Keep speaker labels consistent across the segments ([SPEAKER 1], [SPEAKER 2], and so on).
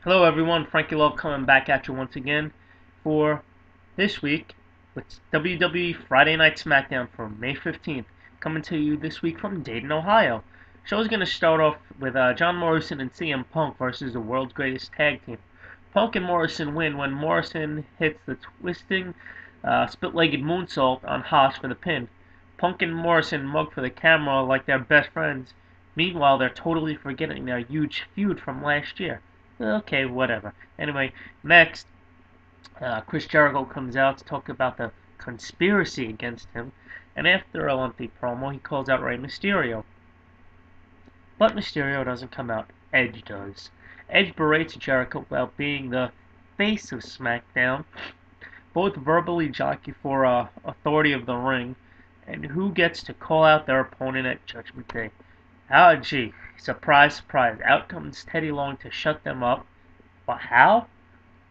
[SPEAKER 1] Hello everyone, Frankie Love coming back at you once again for this week with WWE Friday Night Smackdown for May 15th. Coming to you this week from Dayton, Ohio. Show's going to start off with John Morrison and CM Punk versus the world's greatest tag team. Punk and Morrison win when Morrison hits the twisting, split-legged moonsault on Haas for the pin. Punk and Morrison mug for the camera like they're best friends. Meanwhile, they're totally forgetting their huge feud from last year. Okay, whatever. Anyway, next, Chris Jericho comes out to talk about the conspiracy against him, and after a lengthy promo, he calls out Rey Mysterio. But Mysterio doesn't come out. Edge does. Edge berates Jericho about being the face of SmackDown. Both verbally jockey for authority of the ring, and who gets to call out their opponent at Judgment Day. Oh, gee. Surprise, surprise. Out comes Teddy Long to shut them up. But how?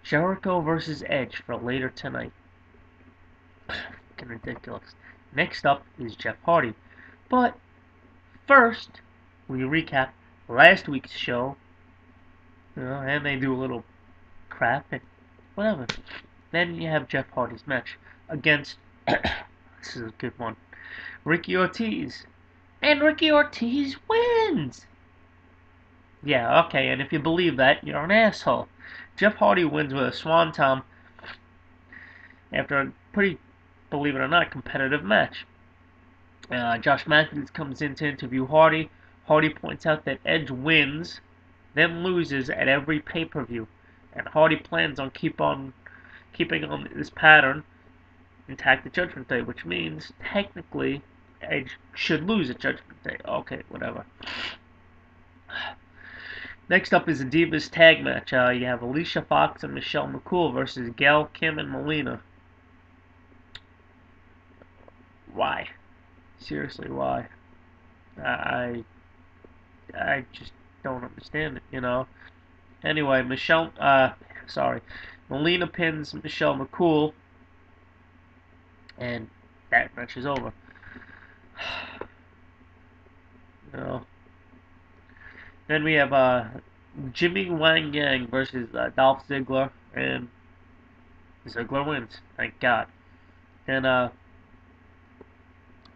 [SPEAKER 1] Jericho versus Edge for later tonight. Fucking ridiculous. Next up is Jeff Hardy. But first, we recap last week's show. And they do a little crap and whatever. Then you have Jeff Hardy's match against, this is a good one, Ricky Ortiz. And Ricky Ortiz wins! Yeah, okay, and if you believe that, you're an asshole. Jeff Hardy wins with a swanton after a pretty, believe it or not, competitive match. Josh Matthews comes in to interview Hardy. Hardy points out that Edge wins, then loses at every pay-per-view, and Hardy plans on keeping on this pattern intact at Judgment Day, which means technically Edge should lose at Judgment Day. Okay, whatever. Next up is a Divas tag match. You have Alicia Fox and Michelle McCool versus Gail, Kim, and Melina. Why? Seriously, why? I just don't understand it, Anyway, Melina pins Michelle McCool, and that match is over. Then we have Jimmy Wang Yang versus Dolph Ziggler, and Ziggler wins. Thank God. And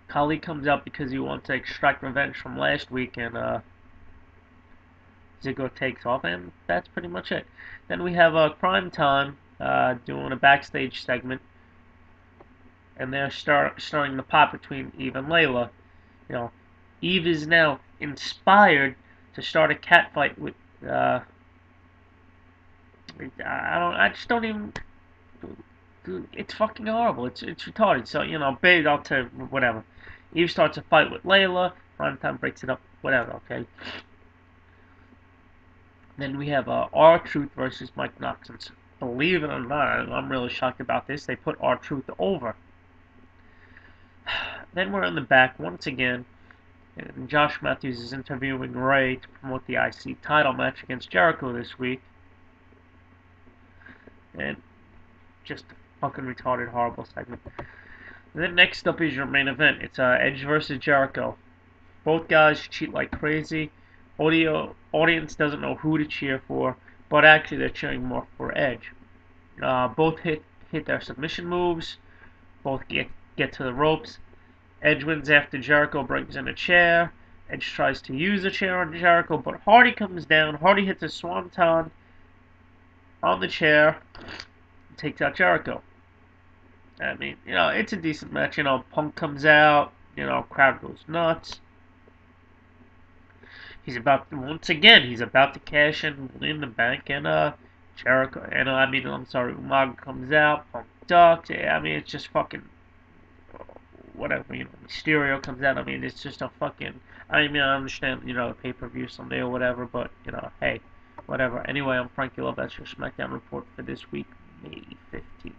[SPEAKER 1] Khali comes out because he wants to extract revenge from last week, and Ziggler takes off, and that's pretty much it. Then we have Prime Time doing a backstage segment, and they're starting the pot between Eve and Layla. Eve is now inspired to start a cat fight with. I just don't even. It's fucking horrible. It's retarded. So bait out to whatever. Eve starts a fight with Layla. Primetime breaks it up. Whatever. Okay. Then we have R-Truth versus Mike Knox. And believe it or not, I'm really shocked about this. They put R-Truth over. Then we're in the back once again. And Josh Matthews is interviewing Ray to promote the IC title match against Jericho this week. And just a fucking retarded, horrible segment. And then next up is your main event. It's Edge versus Jericho. Both guys cheat like crazy. Audience doesn't know who to cheer for, but actually they're cheering more for Edge. Both hit their submission moves. Both get to the ropes. Edge wins after Jericho brings in a chair. Edge tries to use a chair on Jericho, but Hardy comes down. Hardy hits a swanton on the chair and takes out Jericho. I mean, it's a decent match. Punk comes out. Crowd goes nuts. He's about to cash in the bank, and Jericho, Umaga comes out. Punk ducks. I mean, it's just fucking whatever, Mysterio comes out. I mean, it's just a fucking. I understand, pay-per-view someday or whatever, but hey, whatever. Anyway, I'm Frankie Love. That's your SmackDown report for this week, May 15th.